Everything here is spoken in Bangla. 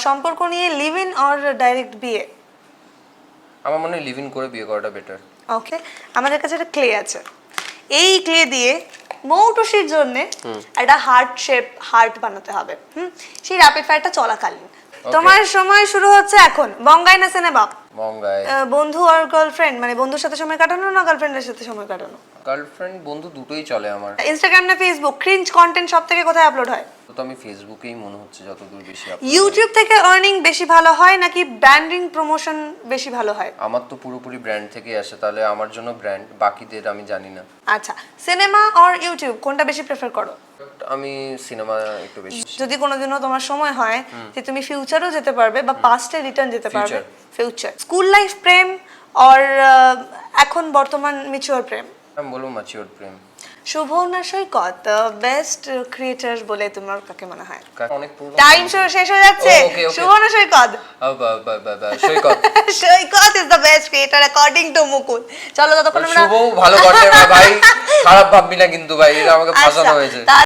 সম্পর্ক নিয়ে লিভ ইন অর ডাইরেক্ট বিয়ে? আমার মনে হয় লিভ ইন করে বিয়ে করাটা বেটার। ওকে, আমাদের কাছে একটা ক্লে আছে, এই ক্লে দিয়ে মৌটুসির জন্য একটা হার্ট শেপ হার্ট বানাতে হবে। সেই র্যাপিড ফায়ারটা চলাকালীন তোমার সময় শুরু হচ্ছে এখন। বঙ্গাই না সিনেমা? বঙ্গাই। বন্ধু আর গার্লফ্রেন্ড, মানে বন্ধুর সাথে সময় কাটানো না গার্লফ্রেন্ডের সাথে সময় কাটানো? গার্লফ্রেন্ড বন্ধু দুটোই চলে আমার। ইনস্টাগ্রাম না ফেসবুক? ক্রিঞ্জ কন্টেন্ট সব থেকে কোথায় আপলোড হয়? তো আমি ফেসবুকেই মনে হচ্ছে যতদূর বেশি ইউটিউব থেকে আর্নিং বেশি ভালো হয় নাকি ব্র্যান্ডিং প্রমোশন বেশি ভালো হয়? আমার তো পুরোপুরি ব্র্যান্ড থেকে আসে, তাহলে আমার জন্য ব্র্যান্ড, বাকিদের আমি জানি না। আচ্ছা, সিনেমা আর ইউটিউব কোনটা বেশি প্রেফার করো? আমি সিনেমা একটু বেশি। যদি কোনোদিনও তোমার সময় হয় যে তুমি ফিউচারও যেতে পারবে বা পাস্টে রিটার্ন যেতে পারবে, ফিউচার স্কুল লাইফ প্রেম আর এখন বর্তমান ম্যাচিওর প্রেম? আমি বলবো ম্যাচিওর প্রেম। শুভ না সৈকত বেস্ট ক্রিয়েটর বলে তোমার কাকে মনে হয়? অনেক পুরনো। টাইম শেষ হয়ে যাচ্ছে। শুভ না Saikat? Saikat. Saikat is the best creator according to Mukul. চলো ততক্ষণ আমরা শুভ ভালো কন্টেন্ট ভাই, খারাপ ভাববি না কিন্তু ভাই, এটা আমাকে ফাঁসানো হয়েছে।